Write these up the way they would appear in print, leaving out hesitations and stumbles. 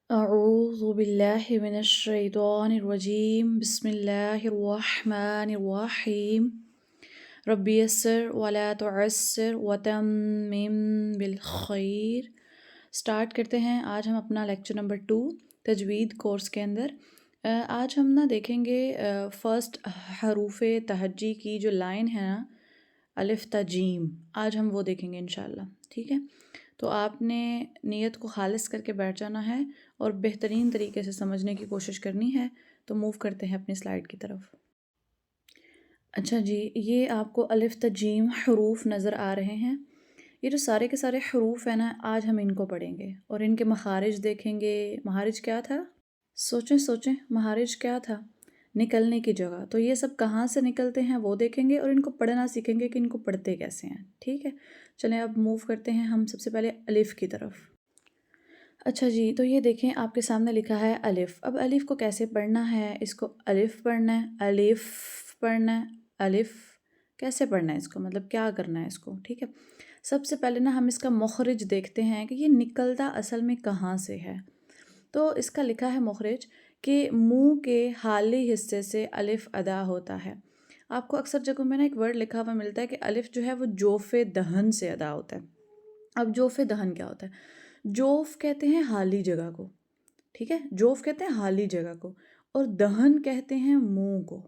أعوذ بالله من الشيطان الرجيم بسم الله الرحمن الرحيم رب يسر ولا تعسر وتمم بالخير۔ اسٹارٹ کرتے ہیں آج ہم اپنا لیکچر نمبر 2 تجوید کورس کے اندر۔ آج ہم نا دیکھیں گے فرسٹ حروف تہجی کی جو لائن ہے نا، الف تا جیم، آج ہم وہ دیکھیں گے انشاءاللہ، ٹھیک ہے؟ تو آپ نے نیت کو خالص کر کے بیٹھ جانا ہے اور بہترین طریقے سے سمجھنے کی کوشش کرنی ہے۔ تو موو کرتے ہیں اپنی سلائیڈ کی طرف۔ اچھا جی، یہ آپ کو الف تا جیم حروف نظر آ رہے ہیں۔ یہ جو سارے کے سارے حروف ہیں نا، آج ہم ان کو پڑھیں گے اور ان کے مخارج دیکھیں گے۔ مخارج کیا تھا؟ سوچیں مخارج کیا تھا؟ نکلنے کی جگہ۔ تو یہ سب کہاں سے نکلتے ہیں وہ دیکھیں گے اور ان کو پڑھنا سیکھیں گے کہ ان کو پڑھتے کیسے ہیں، ٹھیک ہے؟ چلیں اب موو کرتے ہیں ہم سب سے پہلے الف کی طرف۔ اچھا جی، تو یہ دیکھیں آپ کے سامنے لکھا ہے الف۔ اب الف کو کیسے پڑھنا ہے؟ اس کو الف پڑھنا ہے، الف پڑھنا ہے، الف کیسے پڑھنا ہے اس کو، مطلب کیا کرنا ہے اس کو، ٹھیک ہے؟ سب سے پہلے نا ہم اس کا مخرج دیکھتے ہیں کہ یہ نکلتا اصل میں کہاں سے ہے۔ تو اس کا لکھا ہے مخرج کہ منہ کے حالی حصے سے الف ادا ہوتا ہے۔ آپ کو اکثر جگہوں میں نا ایک ورڈ لکھا ہوا ملتا ہے کہ الف جو ہے وہ جوف دہن سے ادا ہوتا ہے۔ اب جوف دہن کیا ہوتا ہے؟ جوف کہتے ہیں حالی جگہ کو، ٹھیک ہے؟ جوف کہتے ہیں حالی جگہ کو اور دہن کہتے ہیں منہ کو۔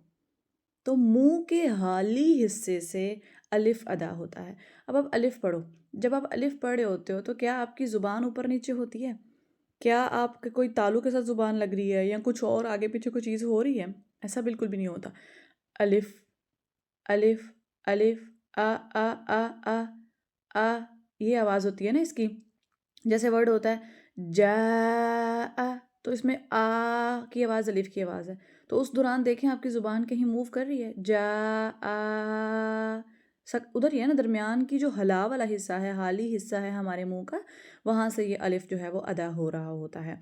تو منہ کے حالی حصے سے الف ادا ہوتا ہے۔ اب آپ الف پڑھو، جب آپ الف پڑھ رہے ہوتے ہو تو کیا آپ کی زبان اوپر نیچے ہوتی ہے؟ کیا آپ کے کوئی تالو کے ساتھ زبان لگ رہی ہے یا کچھ اور آگے پیچھے کوئی چیز ہو رہی ہے؟ ایسا بالکل بھی نہیں ہوتا۔ الف الف الف آ آ آ آ آ، یہ آواز ہوتی ہے نا اس کی۔ جیسے ورڈ ہوتا ہے جا، تو اس میں آ کی آواز الف کی آواز ہے، تو اس دوران دیکھیں آپ کی زبان کہیں موو کر رہی ہے، جا آ، ادھر ہی ہے نا، درمیان کی جو ہلا والا حصہ ہے، حالی حصہ ہے ہمارے منہ کا، وہاں سے یہ الف جو ہے وہ ادا ہو رہا ہوتا ہے،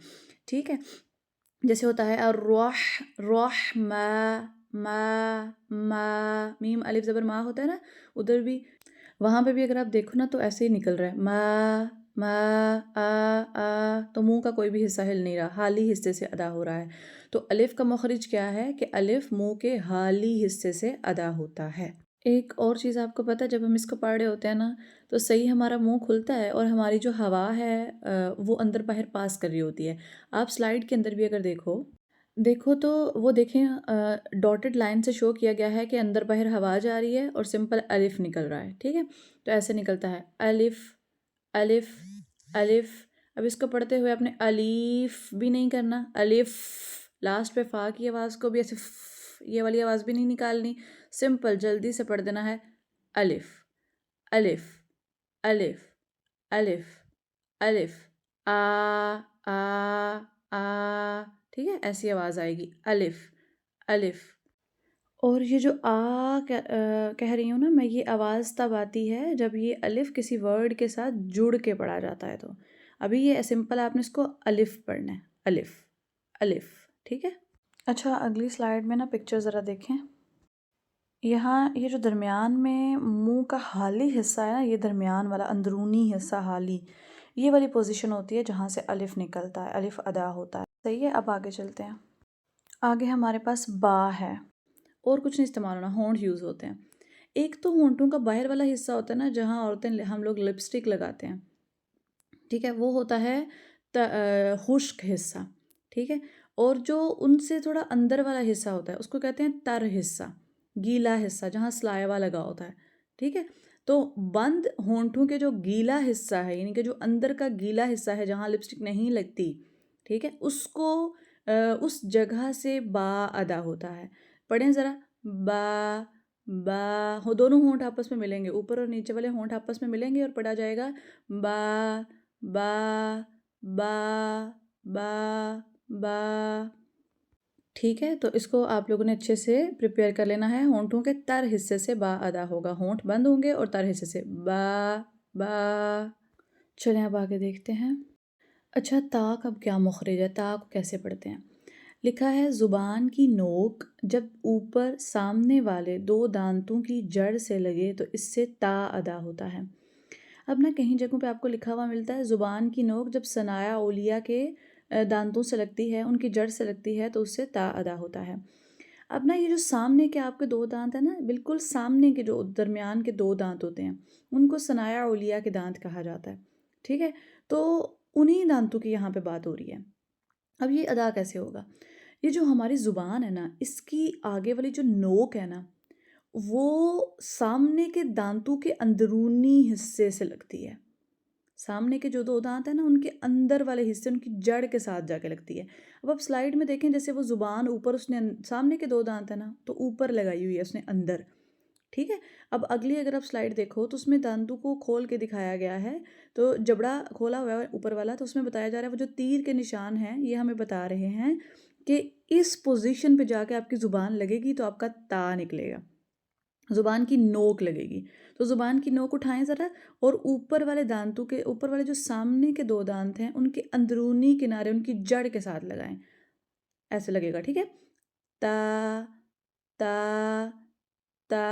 ٹھیک ہے؟ جیسے ہوتا ہے الرح رح ما میم الف زبر ما ہوتا ہے نا، ادھر بھی وہاں پہ بھی اگر آپ دیکھو نا تو ایسے ہی نکل رہا ہے ما آ، تو منہ کا کوئی بھی حصہ ہل نہیں رہا، حالی حصے سے ادا ہو رہا ہے۔ تو الف کا مخرج کیا ہے کہ الف منہ کے حالی حصے سے ادا ہوتا ہے۔ ایک اور چیز آپ کو پتہ ہے، جب ہم اس کو پڑھ رہے ہوتے ہیں نا تو صحیح ہمارا منہ کھلتا ہے اور ہماری جو ہوا ہے وہ اندر باہر پاس کر رہی ہوتی ہے۔ آپ سلائیڈ کے اندر بھی اگر دیکھو تو وہ دیکھیں ڈاٹڈ لائن سے شو کیا گیا ہے کہ اندر باہر ہوا جا رہی ہے اور سمپل الف نکل رہا ہے، ٹھیک ہے؟ تو ایسے نکلتا ہے الف الف الف۔ اب اس کو پڑھتے ہوئے آپ نے الیف بھی نہیں کرنا، الف لاسٹ پہ فا کی آواز کو بھی ایسے یہ والی آواز بھی نہیں نکالنی، سمپل جلدی سے پڑھ دینا ہے الف الف الف الف الف آ، ٹھیک ہے؟ ایسی آواز آئے گی الف الف۔ اور یہ جو کہہ رہی ہوں نا میں، یہ آواز تب آتی ہے جب یہ الف کسی ورڈ کے ساتھ جڑ کے پڑھا جاتا ہے۔ تو ابھی یہ سمپل آپ نے اس کو الف پڑھنا ہے، الف الف، ٹھیک ہے؟ اچھا، اگلی سلائیڈ میں نا پکچر ذرا دیکھیں۔ یہاں یہ جو درمیان میں منہ کا حالی حصہ ہے نا، یہ درمیان والا اندرونی حصہ حالی، یہ والی پوزیشن ہوتی ہے جہاں سے الف نکلتا ہے، الف ادا ہوتا ہے، صحیح ہے؟ اب آگے چلتے ہیں۔ آگے ہمارے پاس با ہے، اور کچھ نہیں استعمال ہونا، ہونٹ یوز ہوتے ہیں۔ ایک تو ہونٹوں کا باہر والا حصہ ہوتا ہے نا، جہاں عورتیں ہم لوگ لپسٹک لگاتے ہیں، ٹھیک ہے؟ وہ ہوتا ہے خشک حصہ، ٹھیک ہے؟ اور جو ان سے تھوڑا اندر والا حصہ ہوتا ہے اس کو کہتے ہیں تر حصہ، گیلا حصہ، جہاں سلائیوا لگا ہوتا ہے، ٹھیک ہے؟ تو بند ہونٹوں کے جو گیلا حصہ ہے، یعنی کہ جو اندر کا گیلا حصہ ہے جہاں لپسٹک نہیں لگتی، ٹھیک ہے، اس کو اس جگہ سے با ادا ہوتا ہے۔ پڑھیں ذرا، با ہو، دونوں ہونٹ آپس میں ملیں گے، اوپر اور نیچے والے ہونٹ آپس میں ملیں گے اور پڑھا جائے گا با با با با با، ٹھیک ہے؟ تو اس کو آپ لوگوں نے اچھے سے پریپیئر کر لینا ہے۔ ہونٹوں کے تر حصے سے با ادا ہوگا، ہونٹ بند ہوں گے اور تر حصے سے با با۔ چلیں اب آگے دیکھتے ہیں۔ اچھا، تا کا اب کیا مخرج ہے؟ تا کو کیسے پڑھتے ہیں؟ لکھا ہے زبان کی نوک جب اوپر سامنے والے 2 دانتوں کی جڑ سے لگے تو اس سے تا ادا ہوتا ہے۔ اب نا کہیں جگہوں پہ آپ کو لکھا ہوا ملتا ہے زبان کی نوک جب ثنایا اولیہ کے دانتوں سے لگتی ہے، ان کی جڑ سے لگتی ہے، تو اس سے تا ادا ہوتا ہے۔ اب نا یہ جو سامنے کے آپ کے 2 دانت ہیں نا، بالکل سامنے کے جو درمیان کے 2 دانت ہوتے ہیں، ان کو ثنایا علیہ کے دانت کہا جاتا ہے، ٹھیک ہے؟ تو انہی دانتوں کی یہاں پہ بات ہو رہی ہے۔ اب یہ ادا کیسے ہوگا؟ یہ جو ہماری زبان ہے نا، اس کی آگے والی جو نوک ہے نا، وہ سامنے کے دانتوں کے اندرونی حصے سے لگتی ہے۔ سامنے کے جو 2 دانت ہیں نا، ان کے اندر والے حصے، ان کی جڑ کے ساتھ جا کے لگتی ہے۔ اب آپ سلائیڈ میں دیکھیں، جیسے وہ زبان اوپر اس نے سامنے کے 2 دانت ہیں نا، تو اوپر لگائی ہوئی ہے اس نے اندر، ٹھیک ہے؟ اب اگلی اگر آپ سلائیڈ دیکھو تو اس میں دانتوں کو کھول کے دکھایا گیا ہے، تو جبڑا کھولا ہوا ہے اوپر والا، تو اس میں بتایا جا رہا ہے وہ جو تیر کے نشان ہیں یہ ہمیں بتا رہے ہیں کہ اس پوزیشن پہ جا کے آپ کی زبان لگے گی تو آپ کا تا نکلے گا، زبان کی نوک لگے گی۔ تو زبان کی نوک اٹھائیں ذرا، اور اوپر والے دانتوں کے اوپر والے جو سامنے کے 2 دانت ہیں ان کے اندرونی کنارے ان کی جڑ کے ساتھ لگائیں، ایسے لگے گا، ٹھیک ہے؟ تا تا تا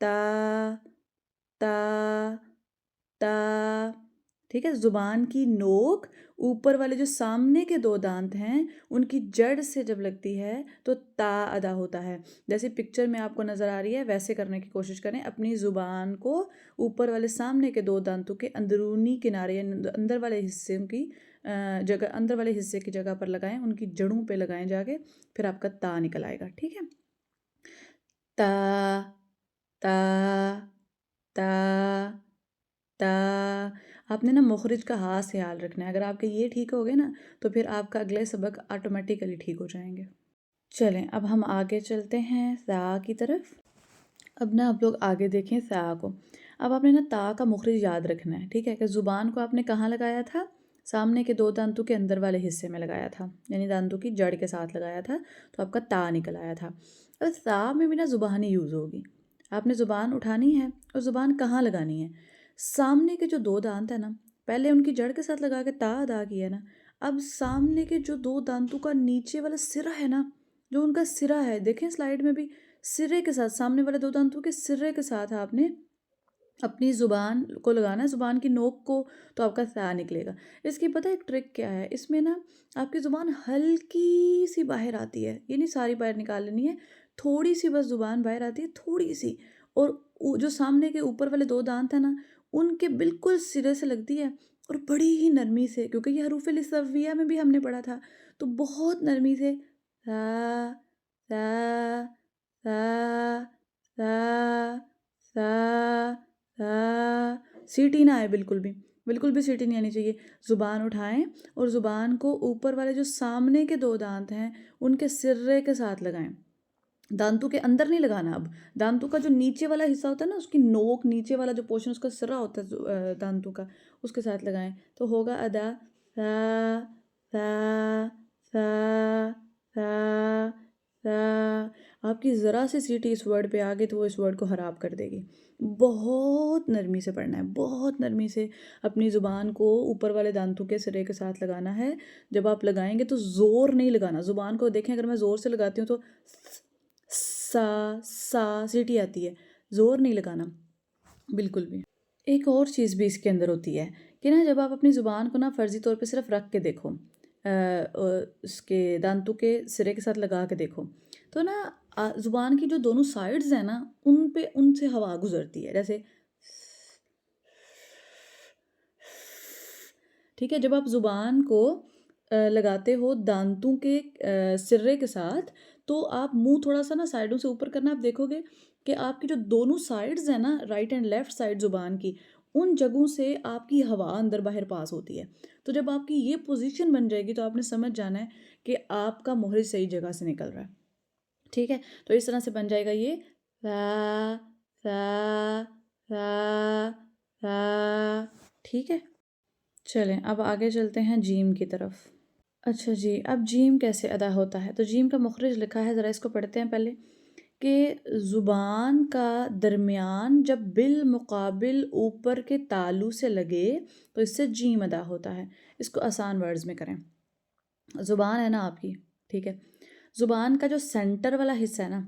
تا تا تا، ٹھیک ہے؟ زبان کی نوک اوپر والے جو سامنے کے 2 دانت ہیں ان کی جڑ سے جب لگتی ہے تو تا ادا ہوتا ہے۔ جیسے پکچر میں آپ کو نظر آ رہی ہے ویسے کرنے کی کوشش کریں، اپنی زبان کو اوپر والے سامنے کے 2 دانتوں کے اندرونی کنارے، یعنی اندر والے حصے کی جگہ، اندر والے حصے کی جگہ پر لگائیں، ان کی جڑوں پہ لگائیں جا کے، پھر آپ کا تا نکل آئے گا، ٹھیک ہے؟ تا تا تا تا۔ آپ نے نا مخرج کا خاص خیال رکھنا ہے، اگر آپ کے یہ ٹھیک ہو گئے نا تو پھر آپ کا اگلے سبق آٹومیٹیکلی ٹھیک ہو جائیں گے۔ چلیں اب ہم آگے چلتے ہیں تا کی طرف۔ اب نا آپ لوگ آگے دیکھیں تا کو۔ اب آپ نے نا تا کا مخرج یاد رکھنا ہے، ٹھیک ہے؟ کہ زبان کو آپ نے کہاں لگایا تھا؟ سامنے کے 2 دانتوں کے اندر والے حصے میں لگایا تھا، یعنی دانتوں کی جڑ کے ساتھ لگایا تھا، تو آپ کا تا نکل آیا تھا۔ اور تا میں بھی نا زبان ہی یوز ہوگی، آپ نے زبان اٹھانی ہے اور زبان کہاں لگانی ہے؟ سامنے کے جو 2 دانت ہیں نا، پہلے ان کی جڑ کے ساتھ لگا کے تا ادا کیا نا، اب سامنے کے جو 2 دانتوں کا نیچے والا سرا ہے نا، جو ان کا سرا ہے، دیکھیں سلائیڈ میں بھی، سرے کے ساتھ، سامنے والے 2 دانتوں کے سرے کے ساتھ آپ نے اپنی زبان کو لگانا ہے، زبان کی نوک کو، تو آپ کا تا نکلے گا۔ اس کی پتہ ایک ٹرک کیا ہے؟ اس میں نا آپ کی زبان ہلکی سی باہر آتی ہے، یہ نہیں ساری باہر نکال لینی ہے، تھوڑی سی بس زبان باہر آتی ہے، تھوڑی سی، اور جو سامنے کے اوپر والے 2 دانت ہیں نا ان کے بالکل سرے سے لگتی ہے، اور بڑی ہی نرمی سے، کیونکہ یہ حروف لثویہ میں بھی ہم نے پڑھا تھا، تو بہت نرمی سے تا تا تا تا تا تا، سیٹی نہ آئے، بالکل بھی سیٹی نہیں آنی چاہیے۔ زبان اٹھائیں اور زبان کو اوپر والے جو سامنے کے 2 دانت ہیں ان کے سرے کے ساتھ لگائیں، دانتوں کے اندر نہیں لگانا۔ اب دانتوں کا جو نیچے والا حصہ ہوتا ہے نا، اس کی نوک، نیچے والا جو پورشن اس کا سرا ہوتا ہے دانتوں کا، اس کے ساتھ لگائیں، تو ہوگا ادا تا تا تا تا تا۔ آپ کی ذرا سی سیٹی اس ورڈ پہ آ گئی تو وہ اس ورڈ کو خراب کر دے گی۔ بہت نرمی سے پڑھنا ہے، بہت نرمی سے اپنی زبان کو اوپر والے دانتوں کے سرے کے ساتھ لگانا ہے۔ جب آپ لگائیں گے تو زور نہیں لگانا، زبان کو دیکھیں اگر میں زور سے لگاتی ہوں تو سا سا سیٹی آتی ہے، زور نہیں لگانا بالکل بھی۔ ایک اور چیز بھی اس کے اندر ہوتی ہے کہ نا جب آپ اپنی زبان کو نا فرضی طور پہ صرف رکھ کے دیکھو، اس کے دانتوں کے سرے کے ساتھ لگا کے دیکھو، تو نا زبان کی جو دونوں سائڈز ہیں نا ان پہ، ان سے ہوا گزرتی ہے، جیسے، ٹھیک ہے؟ جب آپ زبان کو لگاتے ہو دانتوں کے سرے کے ساتھ، تو آپ منہ تھوڑا سا نا سائڈوں سے اوپر کرنا، آپ دیکھو گے کہ آپ کی جو دونوں سائڈز ہیں نا، رائٹ اینڈ لیفٹ سائڈ زبان کی، ان جگہوں سے آپ کی ہوا اندر باہر پاس ہوتی ہے۔ تو جب آپ کی یہ پوزیشن بن جائے گی تو آپ نے سمجھ جانا ہے کہ آپ کا مخرج صحیح جگہ سے نکل رہا ہے، ٹھیک ہے؟ تو اس طرح سے بن جائے گا یہ تا تا تا تا، ٹھیک ہے؟ چلیں اب آگے چلتے ہیں جیم کی طرف۔ اچھا جی، اب جیم کیسے ادا ہوتا ہے؟ تو جیم کا مخرج لکھا ہے، ذرا اس کو پڑھتے ہیں پہلے، کہ زبان کا درمیان جب بالمقابل اوپر کے تالو سے لگے تو اس سے جیم ادا ہوتا ہے۔ اس کو آسان ورڈز میں کریں، زبان ہے نا آپ کی، ٹھیک ہے؟ زبان کا جو سینٹر والا حصہ ہے نا،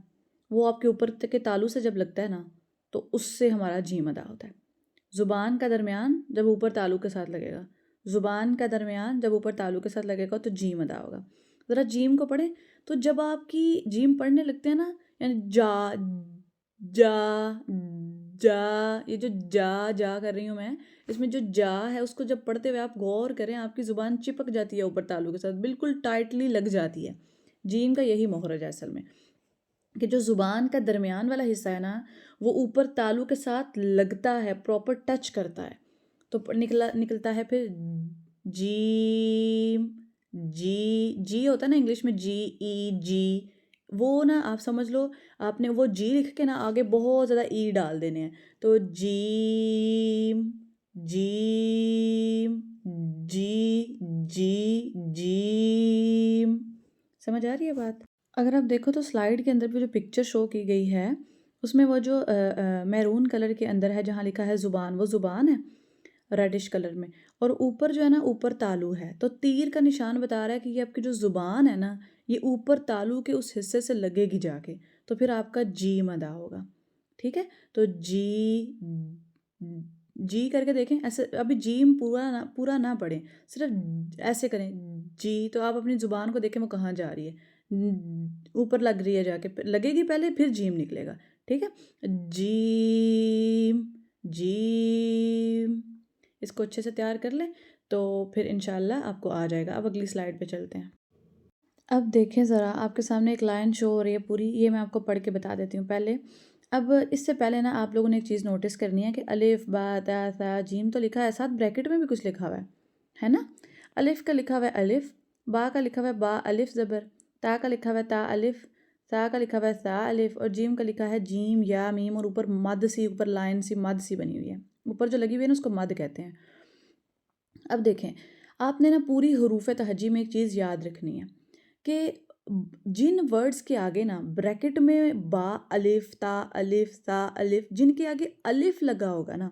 وہ آپ کے اوپر کے تالو سے جب لگتا ہے نا تو اس سے ہمارا جیم ادا ہوتا ہے۔ زبان کا درمیان جب اوپر تالو کے ساتھ لگے گا زبان کا درمیان جب اوپر تالو کے ساتھ لگے گا تو جیم ادا ہوگا. ذرا جیم کو پڑھیں تو جب آپ کی جیم پڑھنے لگتے ہیں نا، یعنی جا جا جا، یہ جو جا کر رہی ہوں میں، اس میں جو جا ہے اس کو جب پڑھتے ہوئے آپ غور کریں، آپ کی زبان چپک جاتی ہے اوپر تالو کے ساتھ، بالکل ٹائٹلی لگ جاتی ہے. جیم کا یہی مخرج ہے اصل میں، کہ جو زبان کا درمیان والا حصہ ہے نا وہ اوپر تالو کے ساتھ لگتا ہے، پراپر ٹچ کرتا ہے، تو نکلتا ہے پھر جیم. جی ہوتا ہے نا انگلش میں جی ای جی، وہ نا آپ سمجھ لو آپ نے وہ جی لکھ کے نا آگے بہت زیادہ ای ڈال دینے ہیں، تو جیم جیم جی جی جیم. سمجھ آ رہی ہے بات؟ اگر آپ دیکھو تو سلائیڈ کے اندر بھی جو پکچر شو کی گئی ہے اس میں وہ جو میرون کلر کے اندر ہے جہاں لکھا ہے زبان، وہ زبان ہے ریڈش کلر میں، اور اوپر جو ہے نا اوپر تالو ہے، تو تیر کا نشان بتا رہا ہے کہ یہ آپ کی جو زبان ہے نا یہ اوپر تالو کے اس حصے سے لگے گی جا کے، تو پھر آپ کا جیم ادا ہوگا. ٹھیک ہے، تو جی کر کے دیکھیں. ایسے ابھی جیم پورا نہ پڑھیں، صرف ایسے کریں جی، تو آپ اپنی زبان کو دیکھیں وہ کہاں جا رہی ہے، اوپر لگ رہی ہے جا کے، لگے گی پہلے پھر جیم نکلے گا. ٹھیک ہے، جیم جیم. اس کو اچھے سے تیار کر لیں تو پھر انشاءاللہ آپ کو آ جائے گا. اب اگلی سلائیڈ پہ چلتے ہیں. اب دیکھیں ذرا آپ کے سامنے ایک لائن شو ہو رہی ہے پوری، یہ میں آپ کو پڑھ کے بتا دیتی ہوں پہلے. اب اس سے پہلے نا آپ لوگوں نے ایک چیز نوٹس کرنی ہے کہ الف با تا ثا جیم تو لکھا ہے، ساتھ بریکٹ میں بھی کچھ لکھا ہوا ہے نا. الف کا لکھا ہوا ہے الف، با کا لکھا ہوا ہے با الف زبر، تا کا لکھا ہوا ہے تا الف، ثا کا لکھا ہوا ہے ثا الف، اور جیم کا لکھا ہے جیم یا میم، اور اوپر مد سی، اوپر لائن سی مد سی بنی ہوئی ہے، اوپر جو لگی ہوئی ہے نا اس کو مد کہتے ہیں. اب دیکھیں آپ نے نا پوری حروف تہجی میں ایک چیز یاد رکھنی ہے کہ جن ورڈز کے آگے نا بریکٹ میں با الف تا الف تا الف، جن کے آگے الف لگا ہوگا نا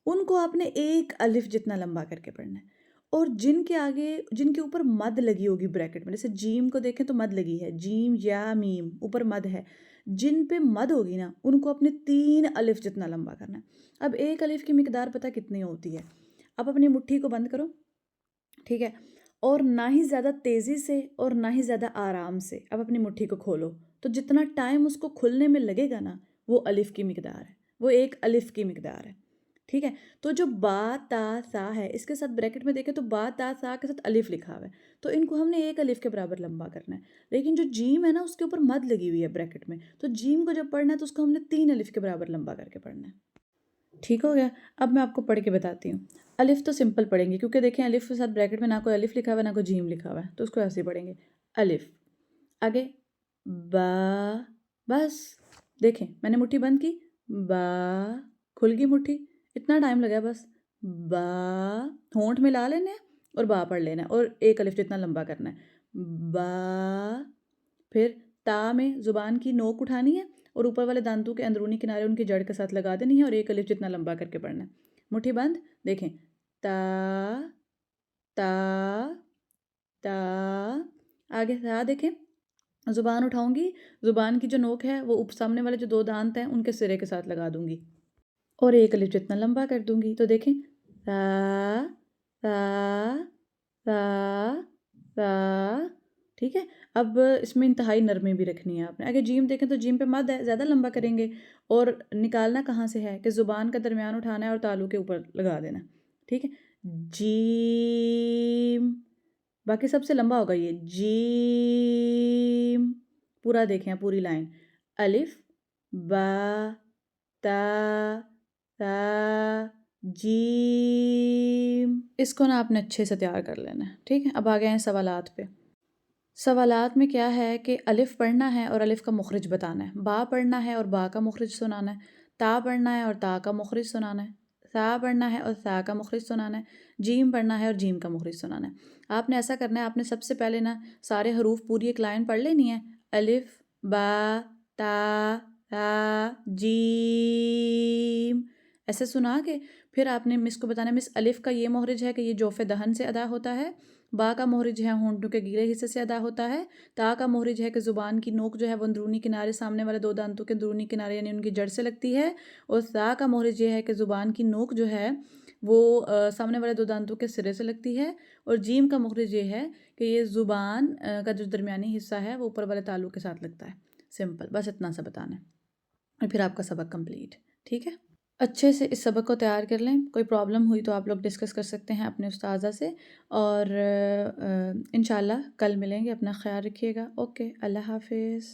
ان کو آپ نے ایک الف جتنا لمبا کر کے پڑھنا ہے، اور جن کے آگے جن کے اوپر مد لگی ہوگی بریکٹ میں، جیسے جیم کو دیکھیں تو مد لگی ہے، جیم یا میم اوپر مد ہے، جن پہ مد ہوگی نا ان کو اپنے 3 الف جتنا لمبا کرنا ہے. اب ایک الف کی مقدار پتہ کتنی ہوتی ہے؟ آپ اپنی مٹھی کو بند کرو، ٹھیک ہے، اور نہ ہی زیادہ تیزی سے اور نہ ہی زیادہ آرام سے اب اپنی مٹھی کو کھولو، تو جتنا ٹائم اس کو کھلنے میں لگے گا نا وہ الف کی مقدار ہے، وہ ایک الف کی مقدار ہے. ٹھیک ہے، تو جو با تا سا ہے اس کے ساتھ بریکٹ میں دیکھیں تو با تا سا کے ساتھ الف لکھا ہوا ہے، تو ان کو ہم نے ایک الف کے برابر لمبا کرنا ہے. لیکن جو جیم ہے نا اس کے اوپر مد لگی ہوئی ہے بریکٹ میں، تو جیم کو جب پڑھنا ہے تو اس کو ہم نے 3 الف کے برابر لمبا کر کے پڑھنا ہے. ٹھیک ہو گیا؟ اب میں آپ کو پڑھ کے بتاتی ہوں. الف تو سمپل پڑھیں گے کیونکہ دیکھیں الف کے ساتھ بریکٹ میں نہ کوئی الف لکھا ہوا ہے نہ کوئی جیم لکھا ہوا ہے، تو اس کو ایسے ہی پڑھیں گے. الف، آگے با، بس دیکھیں میں نے مٹھی بند کی، با، کھل گئی مٹھی، اتنا ٹائم لگا بس. با، ہونٹ میں لا لینا ہے اور با پڑھ لینا ہے اور ایک الف جتنا لمبا کرنا ہے. با، پھر تا میں زبان کی نوک اٹھانی ہے اور اوپر والے دانتوں کے اندرونی کنارے ان کی جڑ کے ساتھ لگا دینی ہے اور ایک الف جتنا لمبا کر کے پڑھنا ہے. مٹھی بند، دیکھیں تا تا تا، آگے تا دیکھیں، زبان اٹھاؤں گی، زبان کی جو نوک ہے وہ سامنے والے جو 2 دانت ہیں ان کے سرے کے ساتھ لگا دوں گی اور ایک الف جتنا لمبا کر دوں گی. تو دیکھیں تا تا تا تا. ٹھیک ہے، اب اس میں انتہائی نرمی بھی رکھنی ہے آپ نے. اگر جیم دیکھیں تو جیم پہ مد ہے، زیادہ لمبا کریں گے، اور نکالنا کہاں سے ہے کہ زبان کا درمیان اٹھانا ہے اور تالو کے اوپر لگا دینا. ٹھیک ہے، جیم، باقی سب سے لمبا ہوگا یہ جیم. پورا دیکھیں پوری لائن، الف با تا تا جیم. اس کو نا آپ نے اچھے سے تیار کر لینا ہے. ٹھیک ہے، اب آ گئے ہیں سوالات پہ. سوالات میں کیا ہے کہ الف پڑھنا ہے اور الف کا مخرج بتانا ہے، با پڑھنا ہے اور با کا مخرج سنانا ہے، تا پڑھنا ہے اور تا کا مخرج سنانا ہے، ثا پڑھنا ہے اور ثا کا مخرج سنانا ہے، جیم پڑھنا ہے اور جیم کا مخرج سنانا ہے. آپ نے ایسا کرنا ہے، آپ نے سب سے پہلے نا سارے حروف پوری ایک لائن پڑھ لینی ہے، الف با تا ثا جیم، ایسے سنا کے پھر آپ نے مس کو بتانا ہے مس الف کا یہ مخرج ہے کہ یہ جوف دہن سے ادا ہوتا ہے، با کا مخرج ہے ہونٹوں کے گیلے حصے سے ادا ہوتا ہے، تا کا مخرج ہے کہ زبان کی نوک جو ہے وہ اندرونی کنارے سامنے والے 2 دانتوں کے اندرونی کنارے یعنی ان کی جڑ سے لگتی ہے، اور ثا کا مخرج یہ ہے کہ زبان کی نوک جو ہے وہ سامنے والے دو دانتوں کے سرے سے لگتی ہے، اور جیم کا مخرج یہ ہے کہ یہ زبان کا جو درمیانی حصہ ہے وہ اوپر والے تالو کے ساتھ لگتا ہے۔ سمپل، بس اتنا سا بتانا ہے، اور پھر آپ کا سبق کمپلیٹ، ٹھیک ہے؟ اچھے سے اس سبق کو تیار کر لیں، کوئی پرابلم ہوئی تو آپ لوگ ڈسکس کر سکتے ہیں اپنے استاذہ سے، اور انشاءاللہ کل ملیں گے، اپنا خیال رکھیے گا۔ اوکے، اللہ حافظ۔